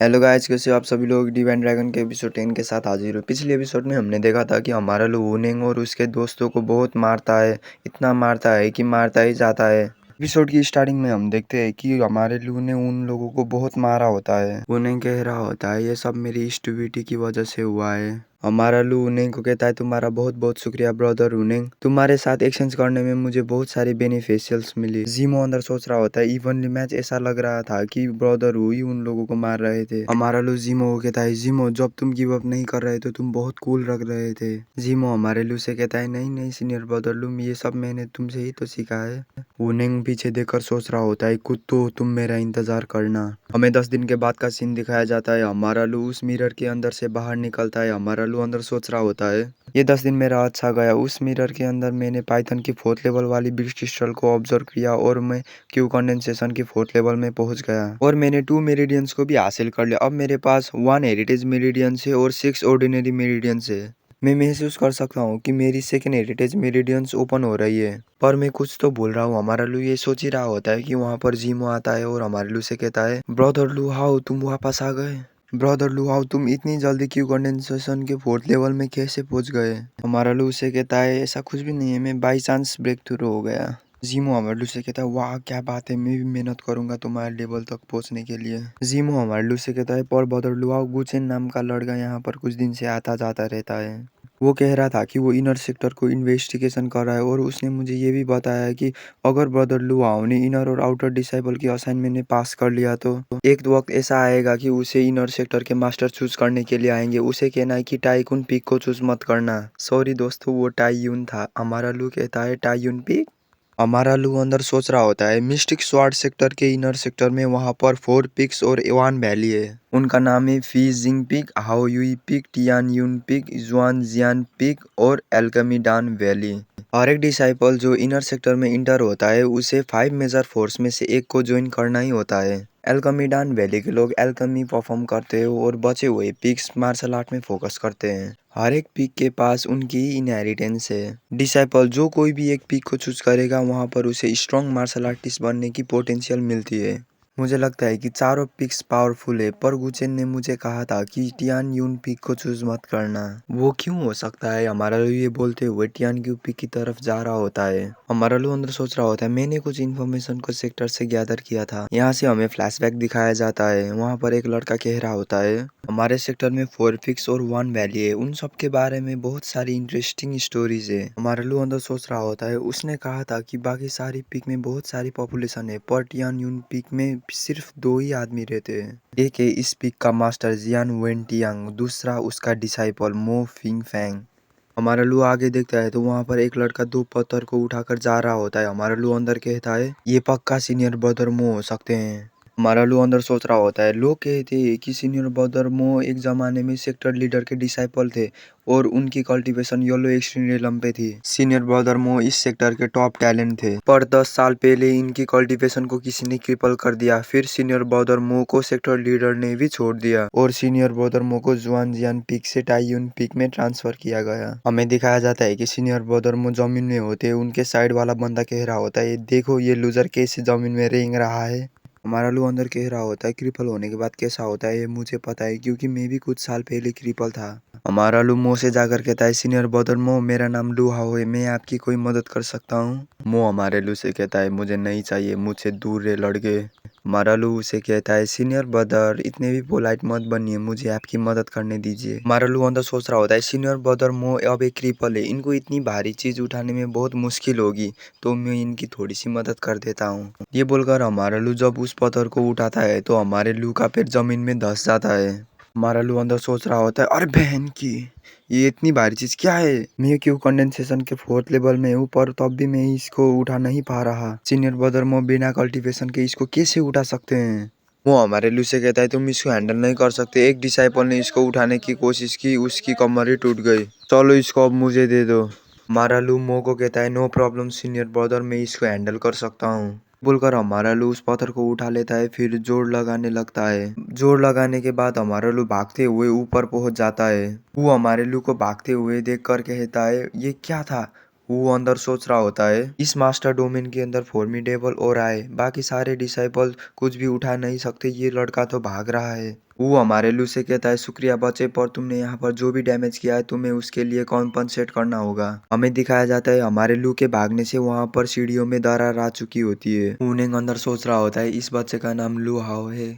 Hello guys, कैसे हो आप सभी लोग। डिवाइन ड्रैगन के एपिसोड 10 के साथ हाजिर हो। पिछले एपिसोड में हमने देखा था कि हमारा लो वुनिंग और उसके दोस्तों को बहुत मारता है। इतना मारता है कि मारता ही जाता है। एपिसोड की स्टार्टिंग में हम देखते हैं कि हमारे लू ने उन लोगों को बहुत मारा होता है। वुनिंग कह रहा होता है ये सब मेरी स्टूपिडिटी की वजह से हुआ है। हमारा लू वुनिंग को कहता है तुम्हारा बहुत बहुत शुक्रिया ब्रदर वुनिंग, तुम्हारे साथ एक्सचेंज करने में मुझे बहुत सारी बेनिफिशियल्स मिली। जीमो अंदर सोच रहा होता है इवनली मैच ऐसा लग रहा था कि ब्रदर हु ही उन लोगों को मार रहे थे। हमारा लू जीमो को कहता है जीमो जब तुम गिव अप नहीं कर रहे तो तुम बहुत कूल लग रहे थे। जीमो हमारे लू से कहता है नहीं नहीं सीनियर ब्रदर लू, ये सब मैंने तुमसे ही तो सीखा है। वुनिंग पीछे देखकर सोच रहा होता है कुत्तो तुम मेरा इंतजार करना। हमें 10 दिन के बाद का सीन दिखाया जाता है। हमारा लू उस मिरर के अंदर से बाहर निकलता है। हमारा लू अंदर सोच रहा होता है ये 10 दिन मेरा अच्छा गया। उस मिरर के अंदर मैंने पाइथन की 4th लेवल वाली ब्रिज क्रिस्टल को ऑब्जर्व किया और मैं क्यू कंडेंसेशन की 4th लेवल में पहुंच गया और मैंने 2 मेरिडियंस को भी हासिल कर लिया। अब मेरे पास 1 हेरिटेज मेरिडियंस है और 6 ऑर्डिनरी मेरिडियंस है। मैं महसूस कर सकता हूँ कि मेरी सेकेंड हेरिटेज मेरिडियंस ओपन हो रही है, पर मैं कुछ तो भूल रहा हूँ। हमारा लू ये सोच ही रहा होता है कि वहाँ पर जीमो आता है और हमारे लू से कहता है ब्रदर लू हाउ तुम वापस आ गए। ब्रदर लू हाउ तुम इतनी जल्दी क्यू कंडेंसेशन के 4th लेवल में कैसे पहुंच गए। हमारा लू से कहता है ऐसा कुछ भी नहीं है, मैं बाई चांस ब्रेक थ्रू हो गया। जीमो हमारे लू से कहता है वाह क्या बात है, मैं भी मेहनत करूंगा तुम्हारे लेवल तक पहुंचने के लिए। जीमो हमारे लू से कहता है पर ब्रदर लू हाउ गुचेन नाम का लड़का यहाँ पर कुछ दिन से आता जाता रहता है। वो कह रहा था कि वो इनर सेक्टर को इन्वेस्टिगेशन कर रहा है और उसने मुझे ये भी बताया है कि अगर ब्रदर लू हाउ ने इनर और आउटर डिसाइबल की असाइनमेंट में पास कर लिया तो एक वक्त ऐसा आएगा कि उसे इनर सेक्टर के मास्टर चूज करने के लिए आएंगे। उसे कहना है कि टाइकून पिक को चूज मत करना। सॉरी दोस्तों वो टाइयून था। हमारा लू कहता है टाइयून पिक। हमारा लू अंदर सोच रहा होता है मिस्टिक स्वार्ड सेक्टर के इनर सेक्टर में वहां पर 4 पिक्स और 1 वैली है। उनका नाम है फी जिंग पिक, हाओ युई पिक, टियान यून पिक, जुआन जियान पिक और एल्केमिडान वैली। हर एक डिसाइपल जो इनर सेक्टर में इंटर होता है उसे 5 मेजर फोर्स में से एक को ज्वाइन करना ही होता है। एल्केमिडान वैली के लोग एल्केमी परफॉर्म करते हैं और बचे हुए पिक्स मार्शल आर्ट में फोकस करते हैं। हर एक पिक के पास उनकी ही इनहेरिटेंस है। डिसाइपल जो कोई भी एक पिक को चूज करेगा वहां पर उसे स्ट्रॉन्ग मार्शल आर्टिस्ट बनने की पोटेंशियल मिलती है। मुझे लगता है कि चारों पिक्स पावरफुल है, पर गुचेन ने मुझे कहा था कि टियान यून पिक को चूज मत करना। वो क्यों हो सकता है। हमारा लू ये बोलते हुए टियान क्यू पिक की तरफ जा रहा होता है। हमारा लू अंदर सोच रहा होता है मैंने कुछ इन्फॉर्मेशन को सेक्टर से गैदर किया था। यहाँ से हमें फ्लैशबैक दिखाया जाता है। वहाँ पर एक लड़का कह रहा होता है हमारे सेक्टर में 4 पिक्स और 1 वैली है, उन सब के बारे में बहुत सारी इंटरेस्टिंग स्टोरीज है। हमारा लू अंदर सोच रहा होता है उसने कहा था कि बाकी सारी पिक में बहुत सारी पॉपुलेशन है, पर टियान यून पिक में सिर्फ 2 ही आदमी रहते हैं। एक है इस पिक का मास्टर जियान वेन टियांग, दूसरा उसका डिसाइपल मो फिंग फैंग। हमारा लू आगे देखता है तो वहां पर एक लड़का 2 पत्थर को उठाकर जा रहा होता है। हमारा लू अंदर कहता है ये पक्का सीनियर ब्रदर मो हो सकते हैं। हमारा लू अंदर सोच रहा होता है लोग कहते हैं कि सीनियर ब्रदर मो एक जमाने में सेक्टर लीडर के डिसाइपल थे और उनकी कल्टीवेशन येलो एक्सट्रीम रेलम पे थी। सीनियर ब्रदर मो इस सेक्टर के टॉप टैलेंट थे, पर 10 साल पहले इनकी कल्टीवेशन को किसी ने क्रिपल कर दिया। फिर सीनियर ब्रदर मो को सेक्टर लीडर ने भी छोड़ दिया और सीनियर ब्रदर मो को जुआनजियान पीक से टाइयून पीक में ट्रांसफर किया गया। हमें दिखाया जाता है कि सीनियर ब्रदर मो जमीन में होते उनके साइड वाला बंदा कह रहा होता है देखो ये लूजर कैसे जमीन में रेंग रहा है। हमारा लू अंदर कह रहा होता है क्रिपल होने के बाद कैसा होता है ये मुझे पता है क्योंकि मैं भी कुछ साल पहले क्रिपल था। हमारा लू मो से जाकर कहता है सीनियर ब्रदर मो मेरा नाम लू हाओ है, मैं आपकी कोई मदद कर सकता हूँ। मो हमारे लू से कहता है मुझे नहीं चाहिए, मुझसे दूर रहे लड़के। हमारा लू उसे कहता है सीनियर ब्रदर इतने भी पोलाइट मत बनिए, मुझे आपकी मदद करने दीजिए। हमारा लू अंदर सोच रहा होता है सीनियर ब्रदर मो अब एक क्रिपल है, इनको इतनी भारी चीज उठाने में बहुत मुश्किल होगी, तो मैं इनकी थोड़ी सी मदद कर देता हूँ। ये बोलकर हमारा लू जब उस पत्थर को उठाता है तो हमारे लू का पैर जमीन में धंस जाता है। हमारा लू अंदर सोच रहा होता है अरे बहन की ये इतनी भारी चीज क्या है। मैं क्यों कंडेंसेशन के 4th लेवल में हूँ पर तब भी मैं इसको उठा नहीं पा रहा। सीनियर ब्रदर मो बिना कल्टीवेशन के इसको कैसे उठा सकते हैं। वो हमारे लू से कहता है तुम इसको हैंडल नहीं कर सकते। एक डिसाइपल ने इसको उठाने की कोशिश की, उसकी कमर ही टूट गई। चलो इसको अब मुझे दे दो। हमारा लू मो को कहता है नो प्रॉब्लम सीनियर ब्रदर, मैं इसको हैंडल कर सकता हूँ। बोलकर हमारा लू उस पत्थर को उठा लेता है, फिर जोर लगाने लगता है। जोर लगाने के बाद हमारा लू भागते हुए ऊपर पहुंच जाता है। वो हमारे लू को भागते हुए देख कर कहता है ये क्या था। वो अंदर सोच रहा होता है इस मास्टर डोमेन के अंदर फॉर्मिडेबल और आए, बाकी सारे डिसाइपल कुछ भी उठा नहीं सकते, ये लड़का तो भाग रहा है। वो हमारे लू से कहता है शुक्रिया बच्चे, पर तुमने यहाँ पर जो भी डैमेज किया है तुम्हें उसके लिए कॉम्पनसेट करना होगा। हमें दिखाया जाता है हमारे लू के भागने से वहाँ पर सीढ़ियों में दरार आ चुकी होती है। उन्हें अंदर सोच रहा होता है इस बच्चे का नाम लू हाओ है,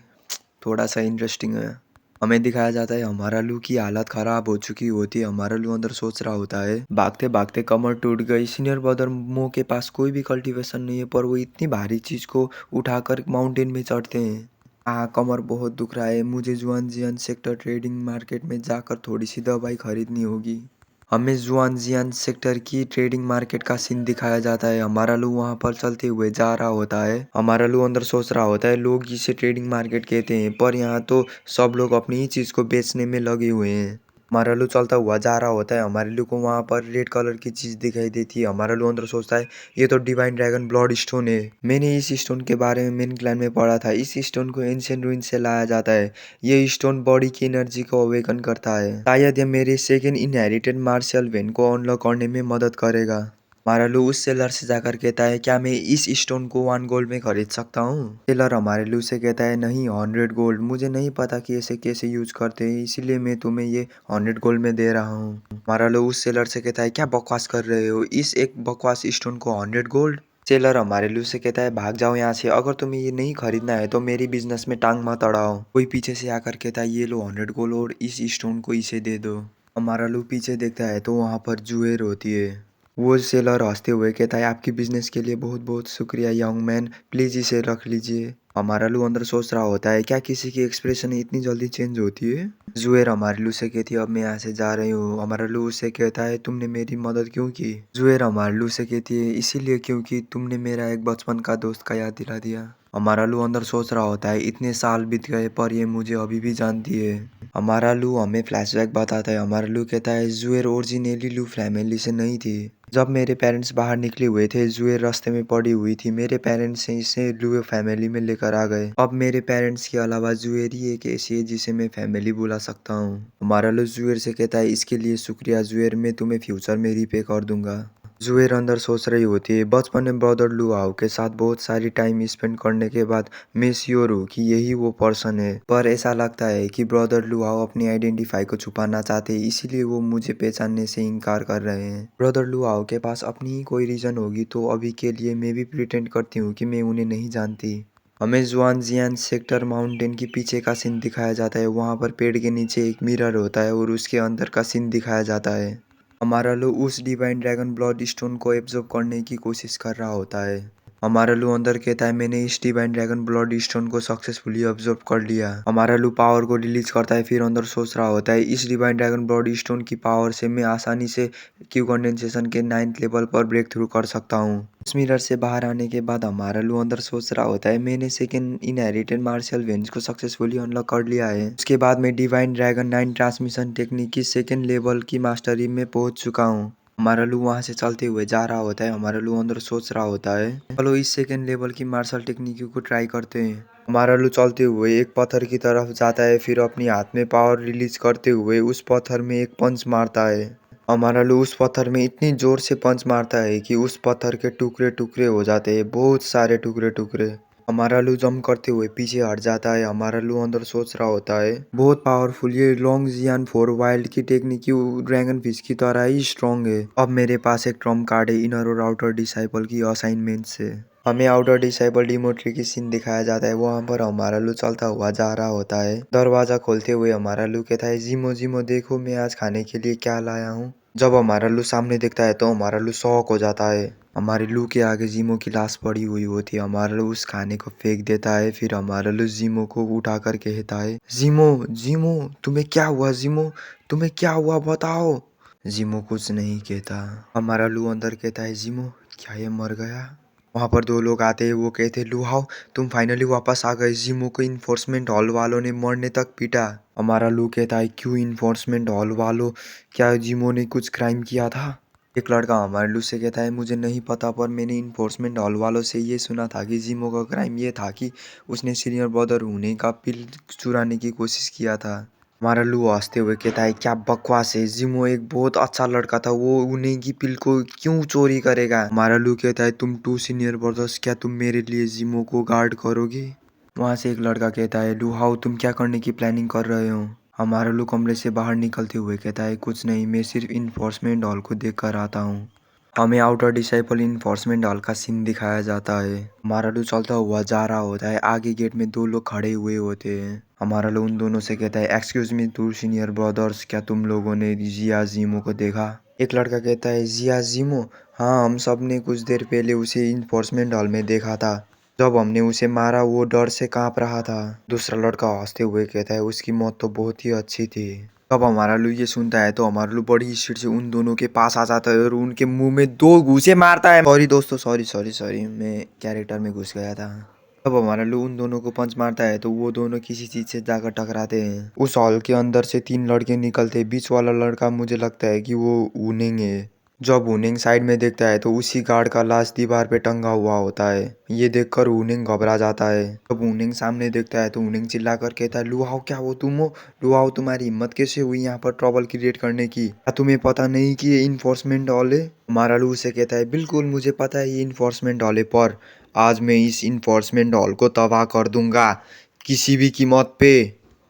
थोड़ा सा इंटरेस्टिंग है। हमें दिखाया जाता है हमारा लू की हालत खराब हो चुकी होती है। हमारा लू अंदर सोच रहा होता है भागते भागते कमर टूट गई। सीनियर ब्रदर मो के पास कोई भी कल्टीवेशन नहीं है, पर वो इतनी भारी चीज को उठाकर माउंटेन में चढ़ते हैं। कमर बहुत दुख रहा है, मुझे जुआनजियान सेक्टर ट्रेडिंग मार्केट में जाकर थोड़ी सी दवाई खरीदनी होगी। हमें जुआनजियान सेक्टर की ट्रेडिंग मार्केट का सीन दिखाया जाता है। हमारा लू वहां पर चलते हुए जा रहा होता है। हमारा लू अंदर सोच रहा होता है लोग इसे ट्रेडिंग मार्केट कहते हैं, पर यहाँ तो सब लोग अपनी ही चीज को बेचने में लगे हुए हैं। हमारा लू चलता हुआ जा रहा होता है। हमारे लू को वहां पर रेड कलर की चीज दिखाई देती है। हमारा लू अंदर सोचता है ये तो डिवाइन ड्रैगन ब्लड स्टोन है। मैंने इस स्टोन के बारे में मेन क्लैन में पढ़ा था। इस स्टोन को एंशिएंट रूइन से लाया जाता है। ये स्टोन बॉडी की एनर्जी को अवेकन करता है। शायद ये मेरे सेकेंड इनहेरिटेड मार्शल वेन को अनलॉक करने में मदद करेगा। हमारा लू उस सेलर से जाकर कहता है क्या मैं इस स्टोन को 1 गोल्ड में खरीद सकता हूँ। सेलर हमारे लू से कहता है नहीं, 100 गोल्ड। मुझे नहीं पता कि इसे कैसे यूज करते हैं, इसीलिए मैं तुम्हें ये 100 गोल्ड में दे रहा हूँ। हमारा लू उस सेलर से कहता है क्या बकवास कर रहे हो, इस एक बकवास स्टोन को 100 गोल्ड। सेलर हमारे लू से कहता है भाग जाओ यहाँ से, अगर तुम्हें ये नहीं खरीदना है तो मेरी बिजनेस में टांग मत अड़ाओ। कोई पीछे से आकर कहता है ये लो 100 गोल्ड और इस स्टोन को इसे दे दो। हमारा लू पीछे देखता है तो वहाँ पर जुएर होती है। वो सेलर हंसते हुए कहता है आपकी बिजनेस के लिए बहुत बहुत शुक्रिया यंग मैन, प्लीज इसे रख लीजिए। हमारा लू अंदर सोच रहा होता है क्या किसी की एक्सप्रेशन इतनी जल्दी चेंज होती है। जुएर हमारे लू से कहती है अब मैं यहाँ से जा रही हूँ। हमारा लू उससे कहता है तुमने मेरी मदद क्यों की। जुएर हमारे लू से कहती है इसीलिए क्योंकि तुमने मेरा एक बचपन का दोस्त का याद दिला दिया। हमारा लू अंदर सोच रहा होता है इतने साल बीत गए पर ये मुझे अभी भी जानती है। हमारा लू हमें फ्लैशबैक बताता है। हमारा लू कहता है जुएर ओरिजिनली लू फैमिली से नहीं थी। जब मेरे पेरेंट्स बाहर निकले हुए थे जुएर रास्ते में पड़ी हुई थी। मेरे पेरेंट्स इसे लू फैमिली में लेकर आ गए। अब मेरे पेरेंट्स के अलावा जुएर ही एक ऐसी है जिसे मैं फैमिली बुला सकता हूँ। हमारा लू जुएर से कहता है इसके लिए शुक्रिया जुएर, मैं तुम्हें फ्यूचर में रीपे कर दूंगा। जुएर अंदर सोच रही होती है बचपन में ब्रदर लू हाउ के साथ बहुत सारी टाइम स्पेंड करने के बाद मैं श्योर हूँ कि यही वो पर्सन है, पर ऐसा लगता है कि ब्रदर लू हाउ अपनी आइडेंटिफाई को छुपाना चाहते हैं, इसीलिए वो मुझे पहचानने से इनकार कर रहे हैं। ब्रदर लू हाउ के पास अपनी ही कोई रीजन होगी, तो अभी के लिए मैं भी प्रिटेंड करती हूँ कि मैं उन्हें नहीं जानती। हमें जुआनजियान सेक्टर माउंटेन के पीछे का सीन दिखाया जाता है। वहाँ पर पेड़ के नीचे एक मिरर होता है और उसके अंदर का सीन दिखाया जाता है। हमारा लू उस डिवाइन ड्रैगन ब्लड स्टोन को एब्जॉर्ब करने की कोशिश कर रहा होता है। हमारा लू अंदर कहता है मैंने इस डिवाइन ड्रैगन ब्लड स्टोन को सक्सेसफुली ऑब्जर्व कर लिया। हमारा लू पावर को रिलीज करता है, फिर अंदर सोच रहा होता है इस डिवाइन ड्रैगन ब्लड स्टोन की पावर से मैं आसानी से क्यू कंडेंसेशन के 9th लेवल पर ब्रेक थ्रू कर सकता हूँ। उस मिरर से बाहर आने के बाद हमारा लू अंदर सोच रहा होता है मैंने सेकेंड इनहेरिटेड मार्शल वेंज को सक्सेसफुली अनलॉक कर लिया है। उसके बाद मैं डिवाइन ड्रैगन 9 ट्रांसमिशन टेक्निक की सेकेंड लेवल की मास्टरी में पहुंच चुका हूँ। हमारा लू वहां से चलते हुए जा रहा होता है। हमारा लू अंदर सोच रहा होता है चलो इस सेकेंड लेवल की मार्शल टेक्निक को ट्राई करते हैं। हमारा लू चलते हुए एक पत्थर की तरफ जाता है, फिर अपनी हाथ में पावर रिलीज करते हुए उस पत्थर में एक पंच मारता है। हमारा लू उस पत्थर में इतनी जोर से पंच मारता है कि उस पत्थर के टुकड़े टुकड़े हो जाते हैं, बहुत सारे टुकड़े टुकड़े। हमारा लू जंप करते हुए पीछे हट जाता है। हमारा लू अंदर सोच रहा होता है बहुत पावरफुल, ये लॉन्ग जियान फोर वाइल्ड की टेक्निक ड्रैगन फिश की तरह ही स्ट्रॉन्ग है। अब मेरे पास एक ट्रम्प कार्ड है इनर और आउटर डिसाइपल की असाइनमेंट से। हमें आउटर डिसाइपल डिमोट्री की सीन दिखाया जाता है। वहां पर हमारा लू चलता हुआ जा रहा होता है। दरवाजा खोलते हुए हमारा लू कहता है जिमो जिमो देखो मैं आज खाने के लिए क्या लाया हूँ। जब हमारा लू सामने देखता है तो हमारा लू शॉक हो जाता है। हमारे लू के आगे जीमो की लाश पड़ी हुई होती है। हमारा लू उस खाने को फेंक देता है, फिर हमारा लू जीमो को उठा कर कहता है जीमो जीमो तुम्हें क्या हुआ, जीमो तुम्हें क्या हुआ बताओ। जीमो कुछ नहीं कहता। हमारा लू अंदर कहता है जीमो क्या ये मर गया। वहां पर दो लोग आते हैं, वो कहते हैं लू हाउ तुम फाइनली वापस आ गए। जीमो को इन्फोर्समेंट हॉल वालों ने मरने तक पीटा। हमारा लू कहता है क्यों इन्फोर्समेंट हॉल वालों, क्या जीमो ने कुछ क्राइम किया था। एक लड़का हमारे लू से कहता है मुझे नहीं पता, पर मैंने इन्फोर्समेंट हॉल वालों से ये सुना था कि जीमो का क्राइम ये था कि उसने सीनियर ब्रदर होने का पिल चुराने की कोशिश किया था। हमारा लू हंसते हुए कहता है क्या बकवास है, जीमो एक बहुत अच्छा लड़का था, वो उन्हीं की पिल को क्यों चोरी करेगा। हमारा लू कहता है तुम 2 सीनियर ब्रदर्स, क्या तुम मेरे लिए जीमो को गार्ड करोगे। वहाँ से एक लड़का कहता है, लुहाओ तुम क्या करने की प्लानिंग कर रहे हो? हमारा लू कमरे से बाहर निकलते हुए कहता है, कुछ नहीं, मैं सिर्फ इन्फोर्समेंट हॉल को देख कर आता हूँ। हमें आउटर डिसाइपल इन्फोर्समेंट हॉल का सीन दिखाया जाता है। हमारा लू चलता हुआ जा रहा होता है, आगे गेट में दो लोग खड़े हुए होते हैं। हमारा लू उन दोनों से कहता है, excuse me to senior brothers, क्या तुम लोगों ने जिया जीमो को देखा? एक लड़का कहता है, जिया जीमो? हाँ, हम सब ने कुछ देर पहले उसे इन्फोर्समेंट हॉल में देखा था। जब हमने उसे मारा वो डर से कांप रहा था। दूसरा लड़का हंसते हुए कहता है, उसकी मौत तो बहुत ही अच्छी थी। तब हमारा लू ये सुनता है तो हमारा लू बड़ी स्पीड से उन दोनों के पास आ जाता है और उनके मुंह में दो घूंसे मारता है। सॉरी दोस्तों, सॉरी सॉरी सॉरी, मैं कैरेक्टर में घुस गया था। तब हमारा लू उन दोनों को पंच मारता है तो वो दोनों किसी चीज से जाकर टकराते हैं। उस हॉल के अंदर से तीन लड़के निकलते। बीच वाला लड़का मुझे लगता है कि वो वुनिंग है। जब वुनिंग साइड में देखता है तो उसी गार्ड का लाश दीवार पे टंगा हुआ होता है। ये देखकर वुनिंग घबरा जाता है। जब वुनिंग सामने देखता है तो वुनिंग चिल्ला कर कहता है, लुहाओ क्या वो तुम हो? लुहाओ तुम्हारी हिम्मत कैसे हुई यहाँ पर ट्रबल क्रिएट करने की? क्या तुम्हें पता नहीं कि ये इन्फोर्समेंट हॉल है? हमारा लू से कहता है, बिल्कुल मुझे पता है ये इन्फोर्समेंट हॉल है, पर आज मैं इस इन्फोर्समेंट हॉल को तबाह कर दूंगा किसी भी कीमत पे।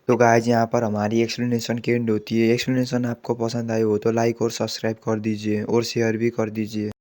तो गाइज यहाँ पर हमारी एक्सप्लेनेशन की एंड होती है। एक्सप्लेनेशन आपको पसंद आई हो तो लाइक और सब्सक्राइब कर दीजिए और शेयर भी कर दीजिए।